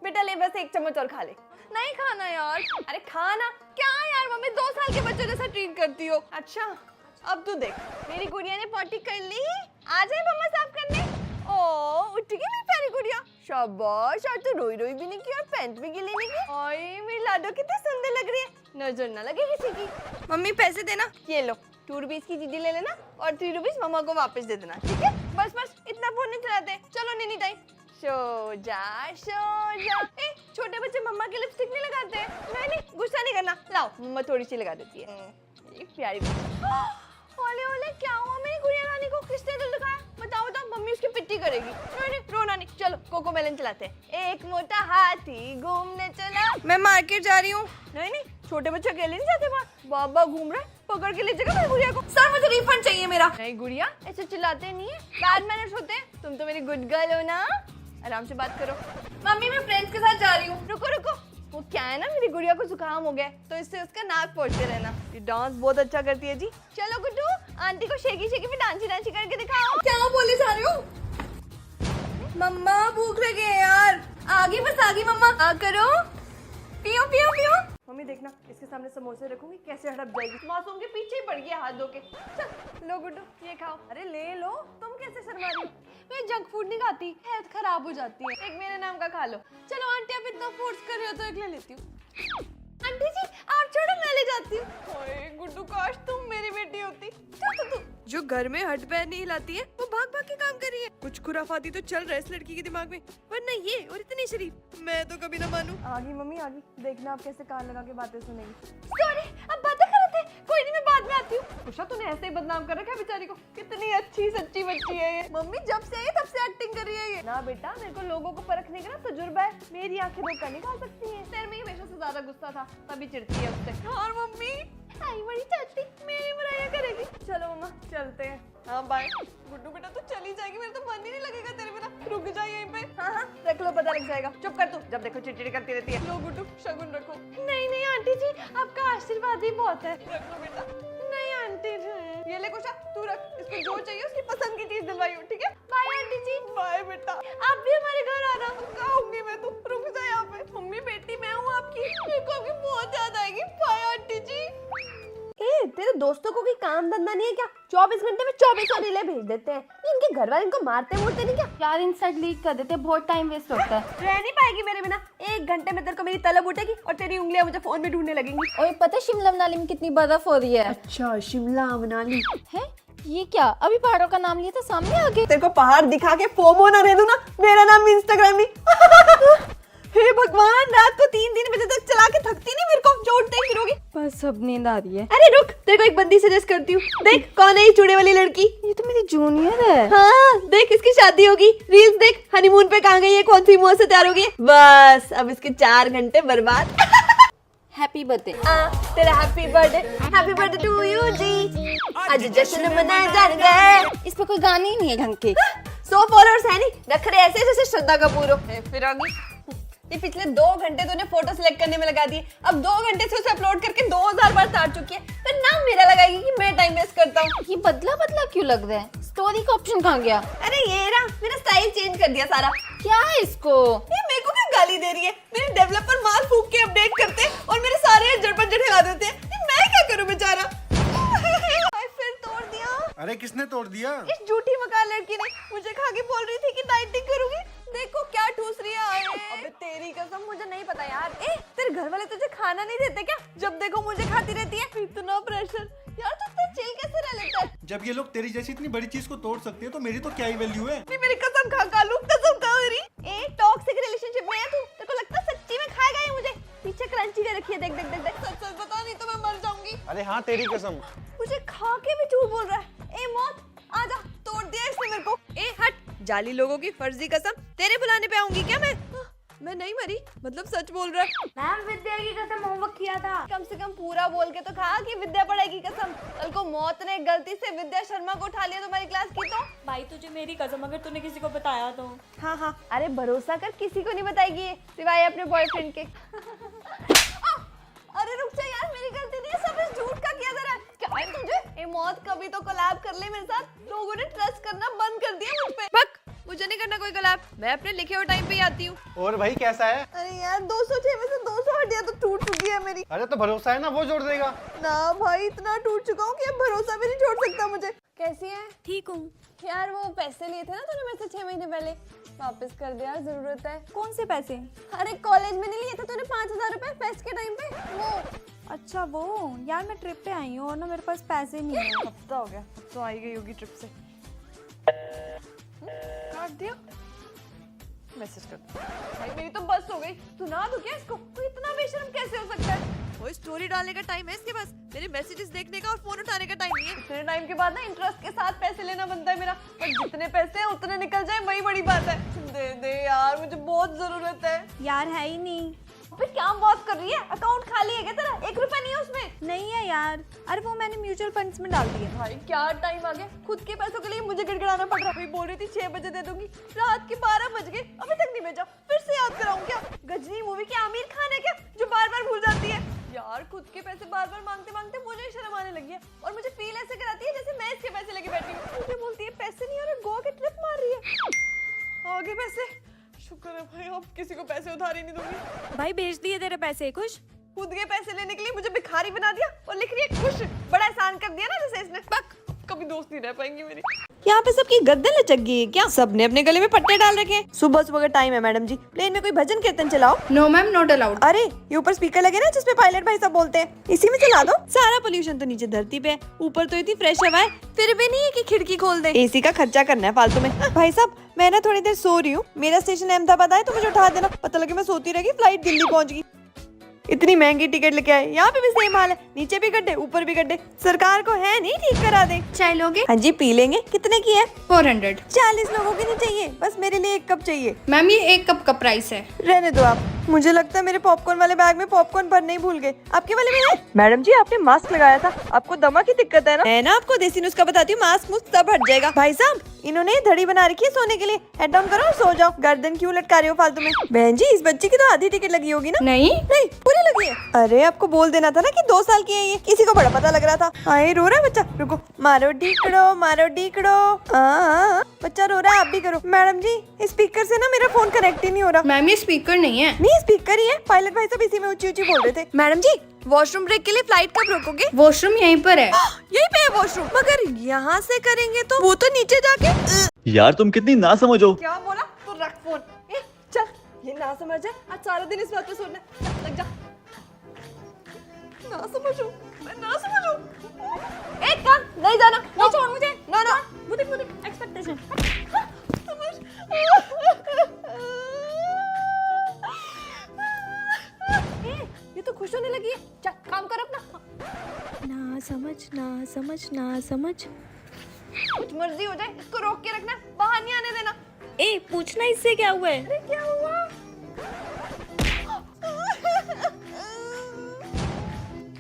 बेटा ले बस एक चम्मच और खा ले। नहीं खाना यार। अरे खाना। क्या यार मम्मी 2 साल के बच्चे जैसा ट्रीट करती हो। अच्छा अब तू देख, मेरी गुड़िया ने पॉटी कर ली, आ जाए मम्मा साफ करने। ओ उठ गई मेरी प्यारी गुड़िया, शाबाश। और तू रोई रोई भी नहीं की और पैंट भी गिली नहीं की। ओए मेरी लाडो कितनी सुंदर लग रही है, नजर ना लगे किसी की। मम्मी पैसे देना। ये लो 2 रुपीज की चीजें ले लेना और 3 रुपीज मम्मा को वापस दे देना, ठीक है? बस बस इतना फोन नहीं चलाते, चलो नीनी टाइम। सो जा सो जा। ए, छोटे बच्चे मम्मा की लिपस्टिक नहीं लगाते हैं। नहीं नहीं गुस्सा नहीं करना, लाओ मम्मा थोड़ी सी लगा देती है। ये प्यारी ओले ओले क्या हुआ मेरी गुड़िया रानी को, किसने दिल दिखाया? बताओ बताओ, मम्मी उसकी पिट्टी करेगी। नहीं रोना नहीं, चलो कोको मेलन चलाते हैं। एक मोटा हाथी घूमने चला। मैं मार्केट जा रही हूँ। नहीं नहीं छोटे बच्चे अकेले नहीं जाते बाहर, बाबा घूम रहा है, पकड़ के ले जाएगा मेरी गुड़िया को। सर मुझे रिफंड चाहिए मेरा। नहीं गुड़िया ऐसे चिल्लाते नहीं है, बैड मैनर्स होते हैं। तुम तो मेरी गुड गर्ल हो ना, आराम से बात करो। मम्मी मैं फ्रेंड्स के साथ जा रही हूँ। रुको रुको, वो क्या है ना मेरी गुड़िया को जुकाम हो गया तो इससे उसका नाक पोंछते रहना। ये डांस बहुत अच्छा करती है जी। चलो गुड्डू आंटी को शेकी शेकी पे डांसी डांसी करके दिखाओ। क्या बोले जा रहे हो? मम्मा भूख लगी है यार। आगे बस आगे मम्मा, आ करो, पियो पियो पियो। मम्मी देखना इसके सामने समोसे रखूंगी कैसे हड़प जाएगी, मासूम के पीछे ही पड़ गया हाथ धो के। चल लो गुड्डू ये खाओ। अरे ले लो, तुम कैसे शर्मा रही हो? मैं जंक फूड नहीं खाती, हेल्थ खराब हो जाती है। एक मेरे नाम का खा लो। चलो आंटी आप इतना फोर्स कर रहे हो तो एक ले लेती हूँ। आंटी जी आप छोड़ो मैं ले जाती हूँ। ओए गुड्डू काश तुम मेरी बेटी होती। तू जो घर में हट पैर नहीं हिलाती है वो भाग भाग के काम कर रही है। कुछ खुराफाती तो चल रहा है इस लड़की के दिमाग में, वरना ये और इतनी शरीफ मैं तो कभी ना मानूं। आगी मम्मी आगी, देखना आप कैसे कान लगा के बातें सुनेगी। सॉरी अब बातें कर रहे थे, कोई नहीं मैं बाद में आती हूँ। उषा तूने ऐसे ही बदनाम कर रखा है बेचारी को, कितनी अच्छी सच्ची बच्ची है ये। मम्मी जब से आई तब से एक्टिंग कर रही है ये। ना बेटा मेरे को लोगों को परखने का ना तजुर्बा है, मेरी आंखें धोखा नहीं खा सकती हैं। तेरे में हमेशा से ज्यादा गुस्सा था तभी चिढ़ती है उससे। और मम्मी आई बड़ी चाहती मेरी बुराइयां करेगी। चलो मम्मा चलते हैं। हाँ बाय। गुड्डू बेटा तू चली जाएगी, मेरा तो मन ही नहीं लगेगा तेरे बिना। रुक जा यहीं पे। हाँ हाँ रख लो, पता लग जाएगा। चुप कर तू, जब देखो चिड़चिड़ी करती रहती है। लो गुड्डू शगुन रखो। नहीं नहीं आंटी जी आपका आशीर्वाद ही बहुत है। रख लो बेटा। नहीं आंटी जी। ये ले कुशा तू रख, इसको जो चाहिए उसकी पसंद की चीज दिलवाई हो, ठीक है? बाय आंटी जी। बाय बेटा। आप भी हमारे घर आना। आऊंगी मैं, तू रुक जा यहाँ पे। मम्मी बेटी मैं हूँ आपकी, मेरे को आपकी बहुत याद आएगी। बाय आंटी जी। ए तेरे दोस्तों को कोई काम धंधा नहीं है क्या? 24 घंटे में 24 रीलें भेज देते हैं। इनके घर वाले इनको मारते मुरते नहीं क्या? यार इंस्टा डिलीट कर देते, बहुत टाइम वेस्ट होता है। रह नहीं पाएगी मेरे बिना। 1 घंटे में तेरे को मेरी तलब उठेगी और तेरी उंगलियां मुझे फोन में ढूंढने लगेंगी। और पता है शिमला मनाली में कितनी बर्फ हो रही है? अच्छा शिमला मनाली है ये क्या? अभी पहाड़ों का नाम लिया था सामने आगे। तेरे को पहाड़ दिखा के फोमो ना दे दूं ना, मेरा नाम इंस्टाग्राम नहीं। हे भगवान, रात को 3-3 बजे तक चला के थकती नहीं मेरे को, जो उठते ही फिरोगी। बस अब नींद आ रही है। अरे रुक, तेरे को एक बंदी सजेस्ट करती हूँ। देख कौन है ये चूड़े वाली लड़की? ये तो मेरी जूनियर है। हाँ देख इसकी शादी होगी। रील्स देख, हनीमून पे कहाँ गई है, कौन सी मुंह से तैयार होगी। बस अब इसके 4 घंटे बर्बाद। Happy birthday. तेरा हैप्पी बर्थडे टू यू जी। आज जश्न मनाया जाएगा। इस पे कोई गाने ही नहीं है ढंग के। 100 फॉलोअर्स है नहीं, रख रहे ऐसे जैसे श्रद्धा कपूर हो। फिर होगी ये पिछले 2 घंटे तूने फोटो सिलेक्ट करने में लगा दिए। अब 2 घंटे से उसे अपलोड करके 2000 बार तार चुकी है। फिर नाम मेरा लगाएगी कि मैं टाइम वेस्ट करता हूँ। ये बदला बदला क्यों लग रहा है? स्टोरी का ऑप्शन कहाँ गया? अरे ये रहा, मेरा स्टाइल चेंज कर दिया सारा। क्या है इसको? ये मेरे को क्यों गाली दे रही है? मेरे डेवलपर मार फूक के अपडेट करते हैं और मेरे सारे जड़पट हिला देते हैं। मैं क्या करूँ बेचारा? फिर तोड़ दिया। अरे किसने तोड़ दिया? इस झूठी मकान लड़की ने मुझे खा के बोल रही थी कि डाइटिंग करूंगी। देखो क्या ठूस रही है। अबे तेरी कसम मुझे नहीं पता यार। ए तेरे घर वाले तुझे खाना नहीं देते क्या? जब देखो मुझे खाती रहती है। इतना प्रेशर यार, तू इतना चिल कैसे रह लेता है? जब ये लोग तेरी जैसी इतनी बड़ी चीज को तोड़ सकते हैं तो मेरी तो क्या ही वैल्यू है? नहीं मेरी कसम खा कालू, कसम खा मेरी। ए टॉक्सिक रिलेशनशिप में है तू। तेरे को लगता है सच्ची में खाएगा ये मुझे? पीछे क्रंची दे रखी है, देख देख देख देख। सच सच बता नहीं तो मैं मर जाऊंगी। अरे हाँ तेरी कसम। मुझे खा के भी झूठ बोल रहा है। ए मौत आजा, तोड़ दिया इसने मेरे को। ए हट, जाली लोगों की फर्जी कसम। तेरे बुलाने पे आऊंगी क्या मैं नहीं मरी, मतलब सच बोल रहा है। मैम विद्या की कसम होमवर्क किया था। कम से कम पूरा बोल के तो कहा कि विद्या पढ़ेगी कसम। कल को मौत ने गलती से विद्या शर्मा को उठा लिया तुम्हारी क्लास की तो? भाई तुझे मेरी कसम, अगर तूने किसी को बताया तो। हाँ हाँ अरे भरोसा कर, किसी को नहीं बताएगी ये, सिवाय अपने बॉयफ्रेंड के। अरे रुक जा यार, मेरी गलती नहीं है, सब इस झूठ का किया जा रहा है। क्या है तुझे? ए मौत कभी तो कोलैब कर ले मेरे साथ। लोगों ने ट्रस्ट करना बंद कर दिया मुझ पे। बक, मुझे नहीं करना कोई कोलैब, मैं अपने लिखे हुए टाइम पे ही आती हूँ। और भाई कैसा है? अरे यार 206 में से 200 हड्डियां तो टूट चुकी है मेरी। अरे तो भरोसा है ना, वो जोड़ देगा। ना भाई, इतना टूट चुका हूँ कि अब भरोसा भी नहीं छोड़ सकता मुझे। कैसी है? ठीक हूँ। यार वो पैसे लिए थे ना तूने मेरे से 6 महीने पहले, वापस कर दे यार, जरूरत है। कौन से पैसे? अरे कॉलेज में नहीं लिए थे तूने 5000 रुपए फेस्ट के टाइम पे, वो। अच्छा वो यार, मैं ट्रिप पे आई हूँ और ना मेरे पास पैसे नहीं है। हफ्ता हो गया, अब तो आई गई होगी ट्रिप से। काट दिया, मैसेज कर दो। भाई मेरी तो बस हो गई, तू ना दो क्या इसको? कोई इतना बेशर्म कैसे हो सकता है? वो स्टोरी डालने का टाइम है इसके पास, मेरे मैसेजेस देखने का और फोन उठाने का टाइम नहीं है। इतने टाइम के बाद ना इंटरेस्ट के साथ पैसे लेना बनता है मेरा, और जितने पैसे हैं उतने निकल जाए वही बड़ी बात है। दे दे यार, मुझे बहुत जरूरत है। यार है ही नहीं। अबे क्या बात कर रही है? अकाउंट खाली है क्या तेरा? 1 रुपया नहीं है उसमें? नहीं है यार, अरे वो मैंने म्यूचुअल फंड्स में डाल दिए। भाई क्या टाइम आ गया, खुद के पैसों के लिए मुझे गिड़गिड़ाना पड़ रहा है। भाई बोल रही थी 6 बजे दे दूंगी, रात के 12 बज गए, अभी तक नहीं भेजा। फिर से याद कराऊं क्या? गजनी मूवी के आमिर खान है क्या जो बार बार भूल जाती है? यार खुद के पैसे बार बार मांगते मांगते मुझे ही शर्म आने लगी है, और मुझे फील ऐसे कराती है जैसे मैं इसके पैसे लेके बैठी हूँ। मुझे बोलती है पैसे नहीं आ रहे, गोवा के ट्रिप मार रही है। आगे पैसे, शुक्र है भाई, अब किसी को पैसे उधार ही नहीं दूंगी। भाई भेज दिए तेरे पैसे, खुश? खुद के पैसे लेने के लिए मुझे भिखारी बना दिया और लिख रही है खुश। बड़ा एहसान कर दिया ना जैसे इसने। बक, कभी दोस्त नहीं रह पाएंगी मेरी। यहाँ पे सबकी गद्दे लचक गई है क्या? सबने अपने गले में पट्टे डाल रखे हैं। सुबह सुबह का टाइम है मैडम जी, प्लेन में कोई भजन कीर्तन चलाओ। No ma'am, not allowed. अरे ये ऊपर स्पीकर लगे ना जिसपे पायलट भाई सब बोलते हैं, इसी में चला दो। सारा पोल्यूशन तो नीचे धरती पे है, ऊपर तो इतनी फ्रेश हवा है, फिर भी नहीं है कि खिड़की खोल दे। एसी का खर्चा करना है फालतू में। भाई साहब मैं ना थोड़ी देर सो रही हूँ, मेरा स्टेशन अहमदाबाद है तो मुझे उठा देना। पता लगे मैं सोती रहेगी, फ्लाइट दिल्ली पहुंच गई। इतनी महंगी टिकट लेके आए, यहाँ पे भी सेम हाल है, नीचे भी गड्ढे ऊपर भी गड्ढे। सरकार को है नहीं ठीक करा दे। चाय लोगे? हाँ जी पी लेंगे। कितने की है? 400। 40 लोगों की नहीं चाहिए, बस मेरे लिए 1 कप चाहिए। मैम ये 1 कप का प्राइस है। रहने दो आप, मुझे लगता है मेरे पॉपकॉर्न वाले बैग में पॉपकॉर्न भरने ही भूल गए। आपके वाले में है? मैडम जी आपने मास्क लगाया था, आपको दमा की दिक्कत है ना? मैं ना आपको देसी नुस्खा बताती हूँ, मास्क मुस्क सब हट जाएगा। भाई साहब इन्होंने धड़ी बना रखी है सोने के लिए, हेड डाउन करो और सो जाओ। गर्दन क्यों लटका रहे हो फालतू में? बहन जी इस बच्चे की तो आधी टिकट लगी होगी ना? नहीं नहीं पूरी लगी है। अरे आपको बोल देना था ना कि 2 साल की है ये, किसी को बड़ा पता लग रहा था। आए रो रहा है बच्चा, रुको। मारो डीकड़ो मारो डीकड़ो। बच्चा रो रहा है, आप भी करो। मैडम जी इस स्पीकर से ना मेरा फोन कनेक्ट ही नहीं हो रहा। मैम ये स्पीकर नहीं है। नहीं स्पीकर ही है, पायलट भाई सब इसी में ऊंची ऊंची बोल रहे थे। मैडम जी वॉशरूम ब्रेक के लिए फ्लाइट कब रोकोगे? वॉशरूम यहीं पर है। यहीं पे है वॉशरूम, मगर यहाँ से करेंगे तो वो तो नीचे जाके। यार तुम कितनी ना समझो। क्या बोला? तो रख फोन। ए, चल, ये ना समझ है, आज सारा दिन इस बात पे सोचना है। लग जा। ना समझू, मैं ना समझू। एक काम नहीं जाना, नहीं छोड़ मुझे। ना ना मुझे एक्सपेक्टेशन। ये तो खुश होने लगी है। चल काम कर अपना। ना समझ ना समझ। कुछ मर्जी हो जाए, इसको रोक के रखना, बाहर नहीं आने देना। ए पूछना इससे क्या हुआ है? अरे क्या हुआ?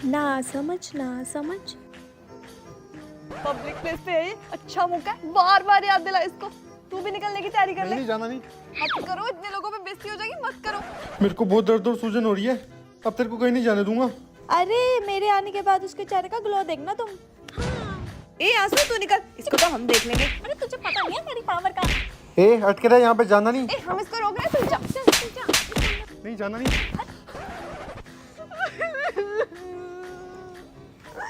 ना समझ। पब्लिक प्लेस पे है ये, अच्छा मौका है, बार बार याद दिला इसको। तू भी निकलने की तैयारी कर ले। नहीं जाना नहीं। मत करो, इतने लोगों में बेइज्जती हो जाएगी, मत करो। मेरे को बहुत दर्द और सूजन हो रही है, अब तेरे को कहीं नहीं जाने दूंगा। अरे मेरे आने के बाद उसके चेहरे का ग्लो देखना तुम। ए आंसू तू निकल, इसको तो हम देख लेंगे। अरे तुझे पता नहीं है मेरी पावर का। ए अटके रहा, यहाँ पे जाना नहीं। ए हम इसको रोक रहे हैं, तू जा। चल जा। नहीं जाना नहीं।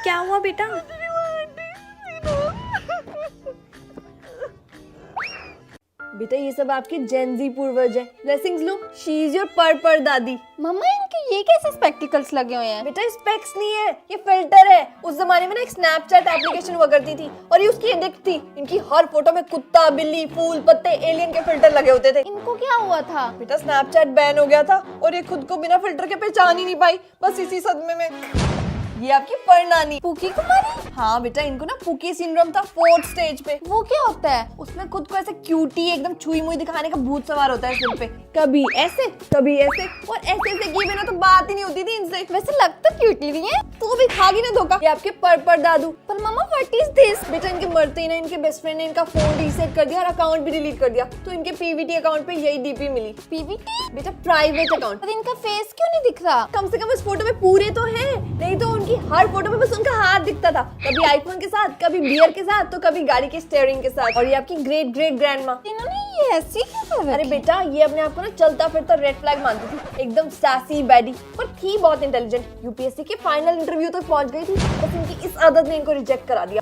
क्या हुआ बेटा? बेटा ये सब आपके जेनजी पूर्वज है। Blessings low, she is your पर दादी। मम्मा इनके ये कैसे स्पेक्टिकल्स लगे हुए हैं? बेटा स्पेक्स नहीं है, ये फिल्टर है। उस जमाने में ना एक स्नैपचैट एप्लीकेशन हुआ करती थी और ये उसकी एडिक्ट थी। इनकी हर फोटो में कुत्ता बिल्ली फूल पत्ते एलियन के फिल्टर लगे होते थे। इनको क्या हुआ था? बेटा स्नैपचैट बैन हो गया था और ये खुद को बिना फिल्टर के पहचान ही नहीं पाई, बस इसी सदमे में। ये आपकी परनानी पुकी कुमारी? हाँ बेटा इनको ना पुकी सिंड्रोम था 4th स्टेज पे। वो क्या होता है? उसमें खुद को ऐसे क्यूटी एकदम छुई मुई दिखाने का भूत सवार होता है सिर पे, कभी ऐसे कभी ऐसे, और ऐसे ऐसे किए बिना तो बात ही नहीं होती थी इनसे। वैसे लग तो क्यूटली नहीं है। तू भी खागी ना धोखा। ये आपके पर दादू। पर मम्मा व्हाट इज दिस? बेटा इनके मरते ही ना इनके बेस्ट फ्रेंड ने इनका फोन रीसेट कर दिया और अकाउंट भी डिलीट कर दिया, तो इनके पीवीटी अकाउंट पे यही डीपी मिली। पीवीटी? बेटा प्राइवेट अकाउंट। पर इनका फेस क्यों नहीं दिख रहा? कम से कम इस फोटो में पूरे तो हैं, नहीं तो उनकी हर फोटो में बस उनका हाथ दिखता था, कभी आईफोन के साथ, कभी बियर के साथ, तो कभी गाड़ी के स्टीयरिंग के साथ। और ये आपकी ग्रेट ग्रेट ग्रैंड माँ। इन्होंने ये ऐसी क्यों कर अरे बेटा, ये अपने आप को ना चलता फिरता रेड फ्लैग मानती थी, एकदम सैसी बैडी, पर थी बहुत इंटेलिजेंट। यूपीएससी के फाइनल इंटरव्यू तक पहुंच गई थी, बस इनकी इस आदत ने इनको रिजेक्ट करा दिया।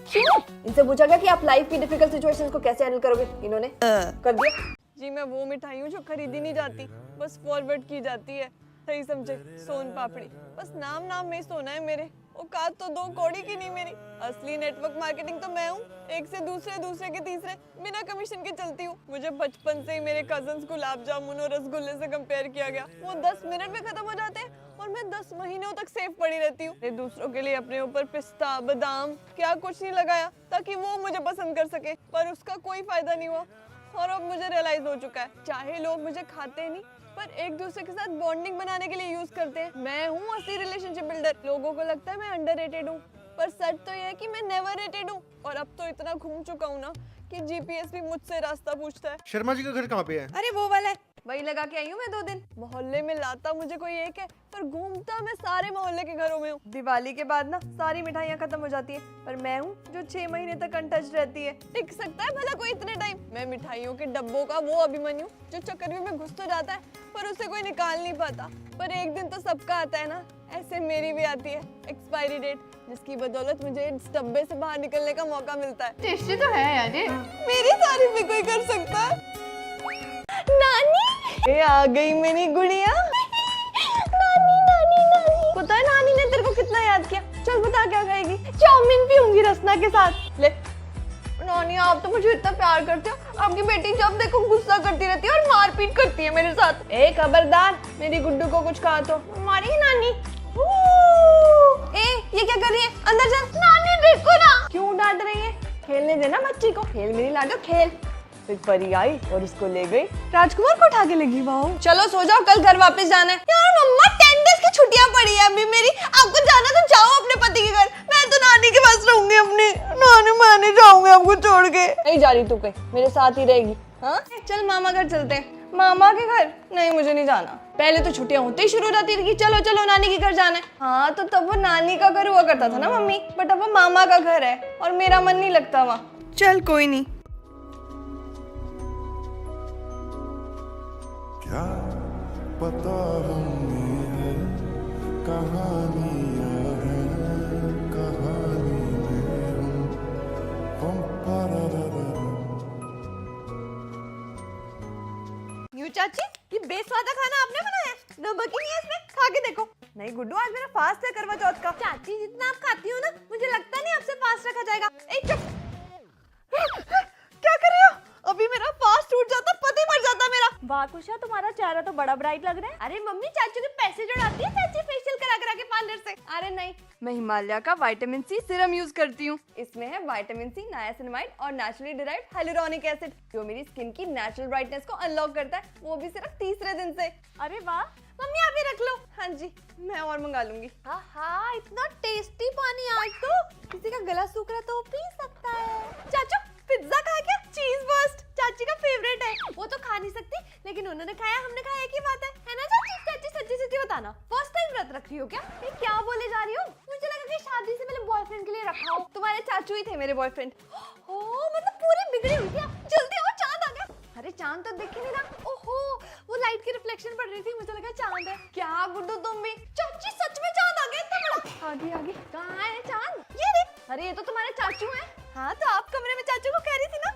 इनसे पूछा गया कि आप लाइफ की डिफिकल्ट सिचुएशंस को कैसे हैंडल करोगे, इन्होंने कर दिया। जी मैं वो मिठाई हूँ जो खरीदी नहीं जाती, बस फॉरवर्ड की जाती है। सही समझे, सोन पापड़ी। बस नाम नाम में ही सोना है मेरे, औकात तो 2 कौड़ी की नहीं मेरी। असली नेटवर्क मार्केटिंग तो मैं हूँ, एक से दूसरे, दूसरे के तीसरे, बिना कमीशन के चलती हूँ। मुझे बचपन से ही मेरे कजन्स गुलाब जामुन और रसगुल्ले से कंपेयर किया गया। वो 10 मिनट में खत्म हो जाते हैं और मैं 10 महीनों तक सेफ पड़ी रहती हूँ। दूसरों के लिए अपने ऊपर पिस्ता, बादाम, क्या कुछ नहीं लगाया ताकि वो मुझे पसंद कर सके, पर उसका कोई फायदा नहीं हुआ। और अब मुझे रियलाइज हो चुका है, चाहे लोग मुझे खाते नहीं पर एक दूसरे के साथ बॉन्डिंग बनाने के लिए यूज करते हैं। मैं हूँ असली रिलेशनशिप बिल्डर। लोगों को लगता है मैं अंडररेटेड हूँ, पर सच तो ये है कि मैं नेवर रेटेड हूँ। और अब तो इतना घूम चुका हूँ ना कि जीपीएस भी मुझसे रास्ता पूछता है। शर्मा जी का घर कहाँ पे है? अरे वो वाला है, वही लगा के आई हूँ मैं 2 दिन। मोहल्ले में लाता मुझे कोई एक है, पर घूमता मैं सारे मोहल्ले के घरों में हूँ। दिवाली के बाद ना सारी मिठाइयाँ खत्म हो जाती है, पर मैं हूँ जो 6 महीने तक अनटच रहती है। टिक सकता है भला कोई इतने टाइम? मैं मिठाइयों के डब्बों का वो अभिमन्यु जो चक्रव्यूह में घुस तो जाता है, पर उसे कोई निकाल नहीं पाता। पर एक दिन तो सबका आता है ना, ऐसे मेरी भी आती है एक्सपायरी डेट, जिसकी बदौलत मुझे इस डब्बे से बाहर निकलने का मौका मिलता है। टेस्टी तो है यार ये। मेरी तारीफ भी कोई कर सकता है? नानी, ये आ गई मेरी गुड़िया। नानी नानी नानी, पता है नानी ने तेरे को कितना याद किया? चल बता क्या खाएगी? चाउमीन पीऊंगी रसना के साथ। ले नानी, आप तो मुझे इतना प्यार करते हो, आपकी बेटी जब देखो गुस्सा करती रहती है और मारपीट करती है मेरे साथ। ए खबरदार, मेरी गुड्डू को कुछ कहा तो मारेगी नानी। ए ये क्या कर रही है? अंदर चल। नानी देखो ना। क्यों डांट रही है? खेलने देना बच्ची को। खेल मेरी लाडो खेल। फिर परी आई और उसको ले गई, राजकुमार को उठा के लगी। वाओ, चलो सो जाओ, कल घर वापस जाना है। यार मम्मा 10 डेज की छुट्टियां पड़ी है अभी मेरी, आपको जाना तो जाओ अपने पति के घर, मैं तो नानी के पास रहूंगी अपनी। नानी मैं नहीं जाऊंगी आपको छोड़ के। नहीं जा रही तू कहीं, मेरे साथ ही रहेगी। हाँ चल मामा घर चलते हैं। मामा के घर? नहीं मुझे नहीं जाना। पहले तो छुट्टियां होते ही शुरू हो जाती थी कि चलो चलो नानी के घर जाना है। हाँ तो तब वो नानी का घर हुआ करता था ना मम्मी, बट अब वो मामा का घर है और मेरा मन नहीं लगता वहाँ। चल कोई नहीं। क्या पता हमने है कहानियाँ हैं कहानी में हम परारारारा। यू चाची, ये बेस्वादा खाना आपने बनाया? नमक ही नहीं है इसमें, खा के देखो। नहीं गुड्डू, आज मेरा फास्ट है करवा चौथ का। चाची जितना आप खाती हो ना, मुझे लगता नहीं आपसे फास्ट रखा जाएगा। ए चुप। क्या कर रही हो? अभी मेरा फास्ट टूट जाता, पति मर जाता मेरा। वाह कुशा, तुम्हारा चेहरा तो बड़ा ब्राइट लग रहा है। अरे मम्मी, चाचू के पैसे जोड़ाती है चाची फेशियल करा करा के पार्लर से। अरे नहीं, मैं हिमालय का विटामिन सी सीरम यूज करती हूँ। इसमें है विटामिन सी, नायासिनामाइड और नेचुरली डिराइव्ड हाइलुरोनिक एसिड, जो मेरी स्किन की नेचुरल ब्राइटनेस को अनलॉक करता है, वो भी सिर्फ तीसरे दिन से। अरे वाह, मम्मी आप ही रख लो। हाँ जी, मैं और मंगा लूंगी। हाँ, इतना टेस्टी पानी आज तो, किसी का गला सूख रहा तो पी सकता है। चाचू पिज्जा खा क्या? चीज बर्स्ट चाची का फेवरेट है। वो तो खा नहीं सकती, लेकिन उन्होंने खाया, हमने खाया, एक ही बात है ना चाची? चाची सच्ची सच्ची बताना, फर्स्ट टाइम व्रत रख रही हो क्या? ये क्या बोले जा रही हो? मुझे लगा कि शादी से पहले बॉयफ्रेंड के लिए रखा हो। तुम्हारे चाचू ही थे मेरे बॉयफ्रेंड। ओ मतलब पूरी बिगड़ी हुई थी। जल्दी आओ, चांद आ गया। अरे चांद तो दिख ही नहीं रहा। ओहो, वो लाइट की रिफ्लेक्शन पड़ रही थी, मुझे लगा चांद है। क्या गुड्डू तुम भी? चाची सच में चांद आ गया, इतना बड़ा। आगे आगे कहाँ है चांद? ये देख। अरे ये तो तुम्हारे चाचू हैं। हाँ तो आप कमरे में चाचू को कह रही थी ना।